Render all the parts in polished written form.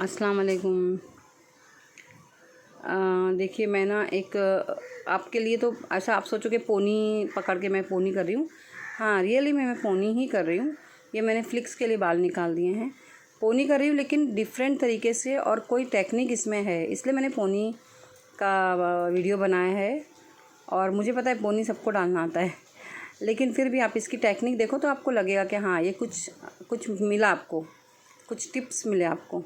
अस्सलाम वालेकुम। देखिए मैं ना एक आपके लिए तो ऐसा आप सोचोगे पोनी पकड़ के मैं पोनी कर रही हूँ। हाँ, रियली में मैं पोनी ही कर रही हूँ। ये मैंने फ्लिक्स के लिए बाल निकाल दिए हैं। पोनी कर रही हूँ लेकिन डिफरेंट तरीके से, और कोई टेक्निक इसमें है, इसलिए मैंने पोनी का वीडियो बनाया है। और मुझे पता है पोनी सबको डालना आता है, लेकिन फिर भी आप इसकी टेक्निक देखो तो आपको लगेगा कि हाँ ये कुछ कुछ मिला, आपको कुछ टिप्स मिले आपको।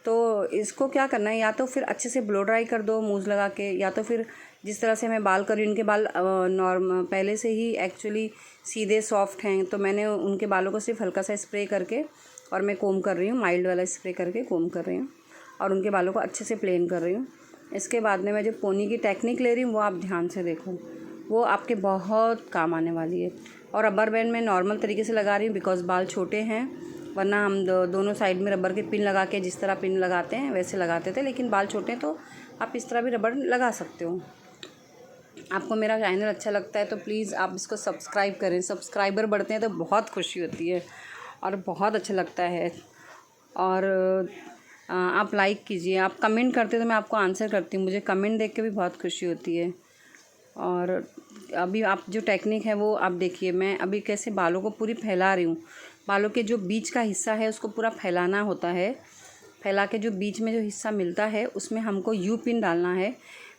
तो इसको क्या करना है, या तो फिर अच्छे से ब्लो ड्राई कर दो मूज़ लगा के, या तो फिर जिस तरह से मैं बाल कर रही हूँ, उनके बाल पहले से ही एक्चुअली सीधे सॉफ्ट हैं, तो मैंने उनके बालों को सिर्फ हल्का सा स्प्रे करके और मैं कोम कर रही हूँ, माइल्ड वाला स्प्रे करके कोम कर रही हूँ और उनके बालों को अच्छे से प्लेन कर रही हूँ। इसके बाद में मैं जो पोनी की टेक्निक ले रही हूँ वो आप ध्यान से देखो, वो आपके बहुत काम आने वाली है। और रबर बैंड में नॉर्मल तरीके से लगा रही हूँ बिकॉज़ बाल छोटे हैं, वरना हम दोनों साइड में रबर के पिन लगा के जिस तरह पिन लगाते हैं वैसे लगाते थे, लेकिन बाल छोटे हैं तो आप इस तरह भी रबर लगा सकते हो। आपको मेरा चैनल अच्छा लगता है तो प्लीज़ आप इसको सब्सक्राइब करें। सब्सक्राइबर बढ़ते हैं तो बहुत खुशी होती है और बहुत अच्छा लगता है। और आप लाइक कीजिए, आप कमेंट करते तो मैं आपको आंसर करती हूँ, मुझे कमेंट देख के भी बहुत खुशी होती है। और अभी आप जो टेक्निक है वो आप देखिए, मैं अभी कैसे बालों को पूरी फैला रही हूँ। बालों के जो बीच का हिस्सा है उसको पूरा फैलाना होता है। फैला के जो बीच में जो हिस्सा मिलता है उसमें हमको यू पिन डालना है।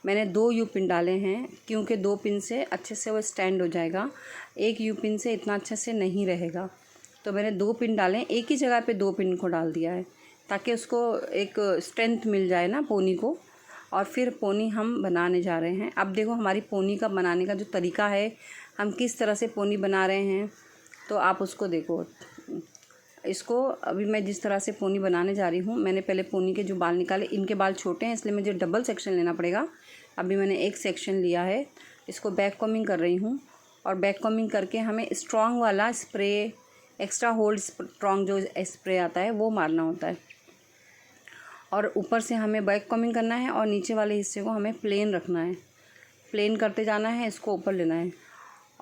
मैंने 2 यू पिन डाले हैं क्योंकि 2 पिन से अच्छे से वो स्टैंड हो जाएगा, एक यू पिन से इतना अच्छे से नहीं रहेगा। तो मैंने 2 पिन डाले, एक ही जगह पे 2 पिन को डाल दिया है ताकि उसको एक स्ट्रेंथ मिल जाए ना पोनी को। और फिर पोनी हम बनाने जा रहे हैं। अब देखो हमारी पोनी का बनाने का जो तरीका है, हम किस तरह से पोनी बना रहे हैं, तो आप उसको देखो। इसको अभी मैं जिस तरह से पोनी बनाने जा रही हूँ, मैंने पहले पोनी के जो बाल निकाले, इनके बाल छोटे हैं इसलिए मुझे डबल सेक्शन लेना पड़ेगा। अभी मैंने एक सेक्शन लिया है, इसको बैक कॉम्बिंग कर रही हूँ। और बैक कॉम्बिंग करके हमें स्ट्रॉन्ग वाला स्प्रे, एक्स्ट्रा होल्ड स्ट्रॉन्ग जो स्प्रे आता है वो मारना होता है। और ऊपर से हमें बैक कॉम्बिंग करना है और नीचे वाले हिस्से को हमें प्लेन रखना है, प्लेन करते जाना है, इसको ऊपर लेना है।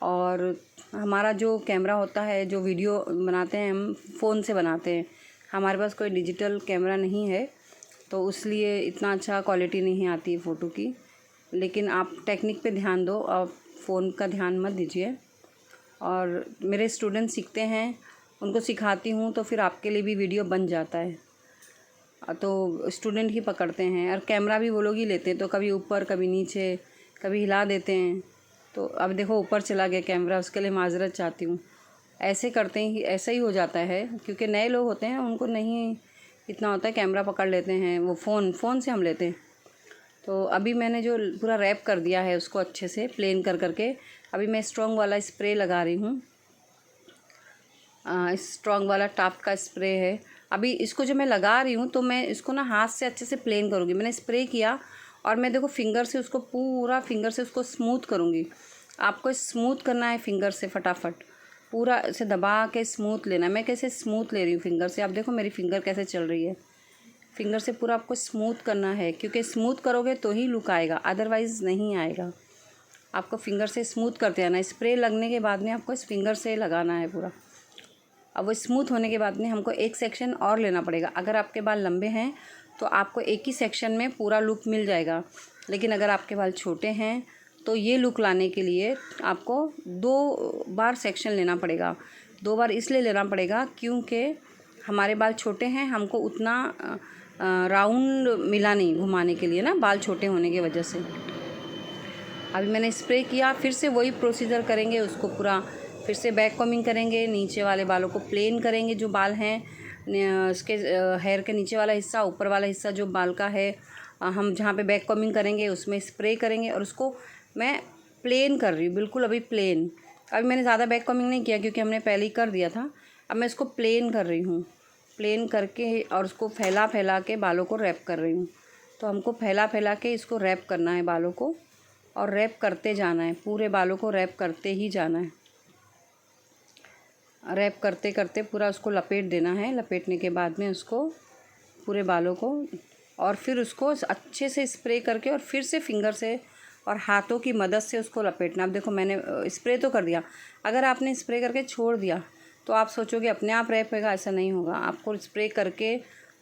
और हमारा जो कैमरा होता है, जो वीडियो बनाते हैं हम फ़ोन से बनाते हैं, हमारे पास कोई डिजिटल कैमरा नहीं है तो इसलिए इतना अच्छा क्वालिटी नहीं आती है फ़ोटो की। लेकिन आप टेक्निक पे ध्यान दो, आप फ़ोन का ध्यान मत दीजिए। और मेरे स्टूडेंट सीखते हैं, उनको सिखाती हूँ तो फिर आपके लिए भी वीडियो बन जाता है। तो स्टूडेंट ही पकड़ते हैं और कैमरा भी वो लोग ही लेते हैं, तो कभी ऊपर कभी नीचे कभी हिला देते हैं। तो अब देखो ऊपर चला गया कैमरा, उसके लिए माज़रत चाहती हूँ। ऐसे करते ही ऐसा ही हो जाता है क्योंकि नए लोग होते हैं, उनको नहीं इतना होता है, कैमरा पकड़ लेते हैं, वो फ़ोन से हम लेते हैं। तो अभी मैंने जो पूरा रैप कर दिया है उसको अच्छे से प्लेन कर करके, अभी मैं स्ट्रॉन्ग वाला स्प्रे लगा रही हूँ। स्ट्रॉन्ग वाला टाप का स्प्रे है। अभी इसको जो मैं लगा रही हूँ तो मैं इसको ना हाथ से अच्छे से प्लेन करूँगी। मैंने स्प्रे किया और मैं देखो फिंगर से उसको पूरा फिंगर से उसको स्मूथ करूँगी। आपको स्मूथ करना है फिंगर से, फटाफट पूरा इसे दबा के स्मूथ लेना है। मैं कैसे स्मूथ ले रही हूँ फिंगर से, आप देखो मेरी फिंगर कैसे चल रही है। फिंगर से पूरा आपको स्मूथ करना है क्योंकि स्मूथ करोगे तो ही लुक आएगा, अदरवाइज़ नहीं आएगा। आपको फिंगर से स्मूथ करते आना है। स्प्रे लगने के बाद में आपको इस फिंगर से लगाना है पूरा। अब वो स्मूथ होने के बाद में हमको एक सेक्शन और लेना पड़ेगा। अगर आपके बाल लंबे हैं तो आपको एक ही सेक्शन में पूरा लुक मिल जाएगा, लेकिन अगर आपके बाल छोटे हैं तो ये लुक लाने के लिए आपको 2 बार सेक्शन लेना पड़ेगा। 2 बार इसलिए लेना पड़ेगा क्योंकि हमारे बाल छोटे हैं, हमको उतना राउंड मिला नहीं घुमाने के लिए ना, बाल छोटे होने की वजह से। अभी मैंने स्प्रे किया, फिर से वही प्रोसीजर करेंगे, उसको पूरा फिर से बैक कॉम्बिंग करेंगे, नीचे वाले बालों को प्लेन करेंगे, जो बाल हैं उसके हेयर के नीचे वाला हिस्सा, ऊपर वाला हिस्सा जो बाल का है, हम जहाँ पे बैक कॉम्बिंग करेंगे उसमें स्प्रे करेंगे और उसको मैं प्लेन कर रही हूँ, बिल्कुल अभी प्लेन। अभी मैंने ज़्यादा बैक कॉम्बिंग नहीं किया क्योंकि हमने पहले ही कर दिया था। अब मैं इसको प्लेन कर रही हूँ, प्लेन करके और उसको फैला फैला के बालों को रैप कर रही हूँ। तो हमको फैला फैला के इसको रैप करना है बालों को, और रैप करते जाना है, पूरे बालों को रैप करते ही जाना है। रैप करते करते पूरा उसको लपेट देना है। लपेटने के बाद में उसको पूरे बालों को, और फिर उसको अच्छे से स्प्रे करके और फिर से फिंगर से और हाथों की मदद से उसको लपेटना। अब देखो मैंने स्प्रे तो कर दिया, अगर आपने स्प्रे करके छोड़ दिया तो आप सोचोगे अपने आप रैप होगा, ऐसा नहीं होगा। आपको स्प्रे करके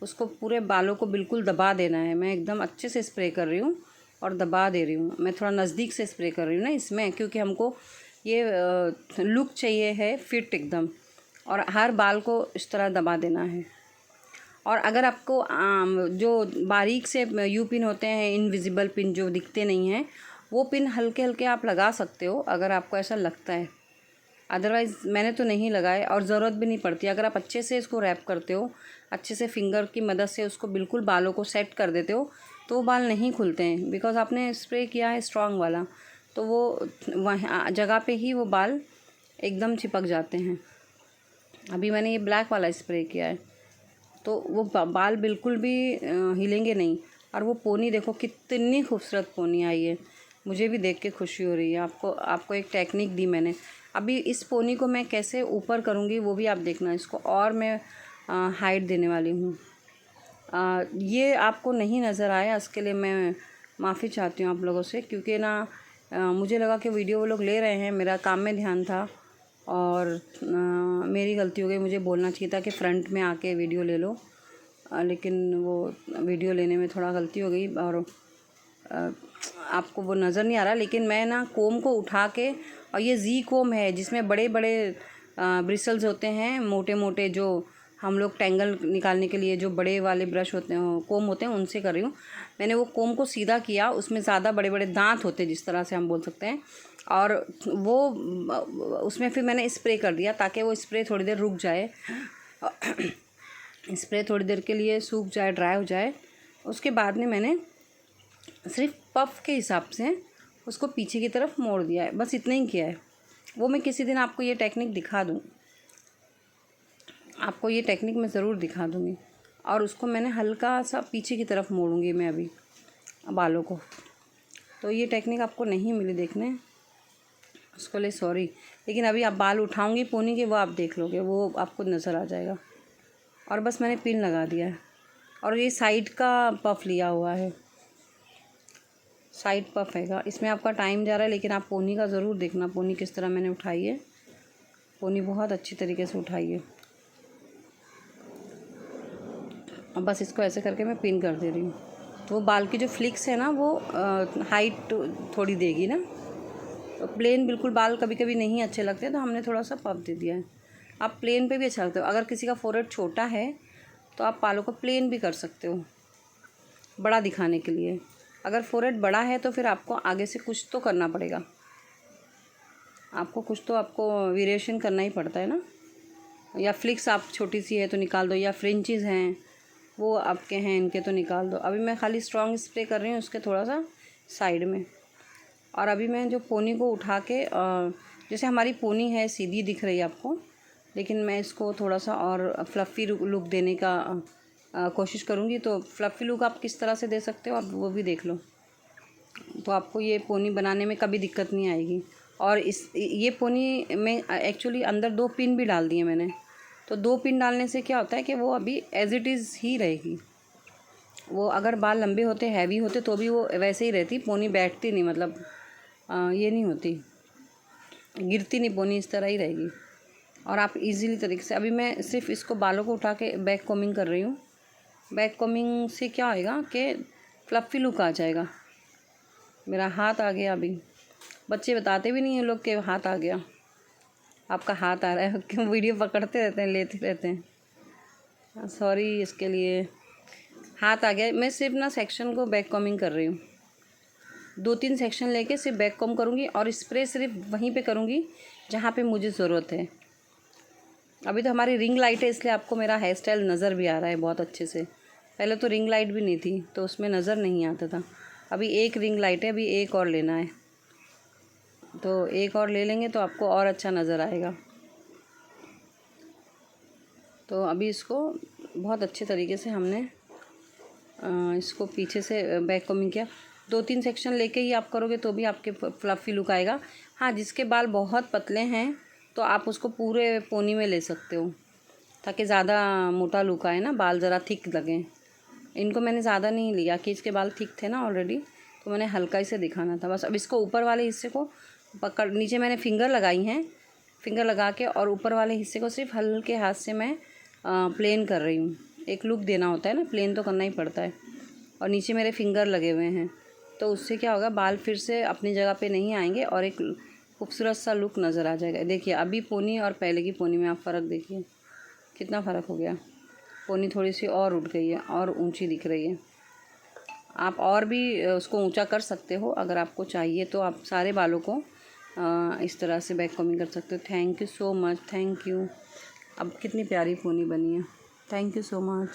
उसको पूरे बालों को बिल्कुल दबा देना है। मैं एकदम अच्छे से स्प्रे कर रही हूँ और दबा दे रही हूँ। मैं थोड़ा नज़दीक से स्प्रे कर रही हूँ ना इसमें, क्योंकि हमको ये लुक चाहिए है फिट एकदम, और हर बाल को इस तरह दबा देना है। और अगर आपको जो बारीक से यू पिन होते हैं, इनविजिबल पिन जो दिखते नहीं हैं, वो पिन हल्के हल्के आप लगा सकते हो अगर आपको ऐसा लगता है। अदरवाइज़ मैंने तो नहीं लगाए और ज़रूरत भी नहीं पड़ती। अगर आप अच्छे से इसको रैप करते हो, अच्छे से फिंगर की मदद से उसको बिल्कुल बालों को सेट कर देते हो, तो वो बाल नहीं खुलते हैं। बिकॉज़ आपने स्प्रे किया है स्ट्रॉन्ग वाला, तो वो वहाँ जगह पे ही वो बाल एकदम चिपक जाते हैं। अभी मैंने ये ब्लैक वाला स्प्रे किया है, तो वो बाल बिल्कुल भी हिलेंगे नहीं। और वो पोनी देखो कितनी खूबसूरत पोनी आई है, मुझे भी देख के खुशी हो रही है। आपको एक टेक्निक दी मैंने। अभी इस पोनी को मैं कैसे ऊपर करूँगी वो भी आप देखना। इसको और मैं हाइट देने वाली हूँ। ये आपको नहीं नज़र आया, इसके लिए मैं माफ़ी चाहती हूँ आप लोगों से, क्योंकि ना मुझे लगा कि वीडियो वो लोग ले रहे हैं, मेरा काम में ध्यान था और मेरी गलती हो गई। मुझे बोलना चाहिए था कि फ्रंट में आके वीडियो ले लो, लेकिन वो वीडियो लेने में थोड़ा गलती हो गई और आपको वो नज़र नहीं आ रहा। लेकिन मैं ना कोम को उठा के, और ये जी कोम है जिसमें बड़े बड़े ब्रिसल्स होते हैं, मोटे मोटे, जो हम लोग टैंगल निकालने के लिए जो बड़े वाले ब्रश होते हैं, कोम होते हैं, उनसे कर रही हूँ। मैंने वो कोम को सीधा किया, उसमें ज़्यादा बड़े बड़े दांत होते हैं जिस तरह से हम बोल सकते हैं, और वो उसमें फिर मैंने स्प्रे कर दिया ताकि वो स्प्रे थोड़ी देर रुक जाए, स्प्रे थोड़ी देर के लिए सूख जाए, ड्राई हो जाए। उसके बाद में मैंने सिर्फ पफ के हिसाब से उसको पीछे की तरफ मोड़ दिया है, बस इतना ही किया है। वो मैं किसी दिन आपको ये टेक्निक दिखा दूँ, आपको ये टेक्निक मैं ज़रूर दिखा दूँगी। और उसको मैंने हल्का सा पीछे की तरफ मोड़ूँगी मैं अभी बालों को। तो ये टेक्निक आपको नहीं मिली देखने, उसको लिए सॉरी। लेकिन अभी आप बाल उठाऊँगी पोनी के, वो आप देख लोगे, वो आपको नज़र आ जाएगा। और बस मैंने पिन लगा दिया है, और ये साइड का पफ लिया हुआ है, साइड पफ हैगा। इसमें आपका टाइम जा रहा है, लेकिन आप पोनी का ज़रूर देखना, पोनी किस तरह मैंने उठाई है। पोनी बहुत अच्छी तरीके से उठाई है। अब बस इसको ऐसे करके मैं पिन कर दे रही हूँ, तो वो बाल की जो फ्लिक्स है ना, वो हाइट थोड़ी देगी ना। तो प्लेन बिल्कुल बाल कभी कभी नहीं अच्छे लगते, तो हमने थोड़ा सा पफ दे दिया है। आप प्लेन पे भी अच्छा लगते हो। अगर किसी का फोरहेड छोटा है तो आप बालों को प्लेन भी कर सकते हो, बड़ा दिखाने के लिए। अगर फोरहेड बड़ा है तो फिर आपको आगे से कुछ तो करना पड़ेगा, आपको वेरिएशन करना ही पड़ता है ना। या फ्लिक्स आप छोटी सी है तो निकाल दो, या फ्रिंचेस हैं वो आपके हैं, इनके तो निकाल दो। अभी मैं खाली स्ट्रॉन्ग स्प्रे कर रही हूँ उसके थोड़ा सा साइड में। और अभी मैं जो पोनी को उठा के, जैसे हमारी पोनी है सीधी दिख रही है आपको, लेकिन मैं इसको थोड़ा सा और फ्लफ़ी लुक देने का कोशिश करूँगी। तो फ्लफ़ी लुक आप किस तरह से दे सकते हो आप वो भी देख लो, तो आपको ये पोनी बनाने में कभी दिक्कत नहीं आएगी। और ये पोनी में एक्चुअली अंदर 2 पिन भी डाल दिए मैंने। तो 2 पिन डालने से क्या होता है कि वो अभी एज़ इट इज़ ही रहेगी। वो अगर बाल लंबे होते, हैवी होते, तो भी वो वैसे ही रहती, पोनी बैठती नहीं, मतलब ये नहीं होती, गिरती नहीं पोनी, इस तरह ही रहेगी। और आप इजीली तरीके से, अभी मैं सिर्फ इसको बालों को उठा के बैक कॉमिंग कर रही हूँ। बैक कॉमिंग से क्या होएगा कि फ्लफ़ी लुक आ जाएगा। मेरा हाथ आ गया, अभी बच्चे बताते भी नहीं हैं लोग के हाथ आ गया, आपका हाथ आ रहा है, क्यों वीडियो पकड़ते रहते हैं, लेते रहते हैं। सॉरी इसके लिए। हाथ आ गया। मैं सिर्फ ना सेक्शन को बैक कॉमिंग कर रही हूँ, 2-3 सेक्शन लेके सिर्फ बैक कॉम करूँगी, और स्प्रे सिर्फ वहीं पे करूँगी जहाँ पे मुझे ज़रूरत है। अभी तो हमारी रिंग लाइट है, इसलिए आपको मेरा हेयर स्टाइल नज़र भी आ रहा है बहुत अच्छे से। पहले तो रिंग लाइट भी नहीं थी, तो उसमें नज़र नहीं आता था। अभी एक रिंग लाइट है, अभी एक और लेना है, तो एक और ले लेंगे तो आपको और अच्छा नज़र आएगा। तो अभी इसको बहुत अच्छे तरीके से हमने इसको पीछे से बैक कॉमिंग किया। 2-3 सेक्शन लेके ही आप करोगे तो भी आपके फ्लफ़ी लुक आएगा। हाँ, जिसके बाल बहुत पतले हैं तो आप उसको पूरे पोनी में ले सकते हो, ताकि ज़्यादा मोटा लुक आए ना, बाल ज़रा थिक लगें। इनको मैंने ज़्यादा नहीं लिया कि इसके बाल थिक थे ना ऑलरेडी, तो मैंने हल्का ही से दिखाना था बस। अब इसको ऊपर वाले हिस्से को पकड़, नीचे मैंने फिंगर लगाई हैं, फिंगर लगा के, और ऊपर वाले हिस्से को सिर्फ हल्के हाथ से मैं प्लेन कर रही हूँ, एक लुक देना होता है ना, प्लेन तो करना ही पड़ता है। और नीचे मेरे फिंगर लगे हुए हैं, तो उससे क्या होगा, बाल फिर से अपनी जगह पे नहीं आएंगे और एक खूबसूरत सा लुक नज़र आ जाएगा। देखिए अभी पोनी और पहले की पोनी में आप फ़र्क देखिए, कितना फ़र्क हो गया। पोनी थोड़ी सी और उठ गई है और ऊंची दिख रही है। आप और भी उसको ऊंचा कर सकते हो, अगर आपको चाहिए तो आप सारे बालों को इस तरह से बैक कॉम्बिंग कर सकते हो। Thank you so much, thank you. अब कितनी प्यारी पोनी बनी है। Thank you so much.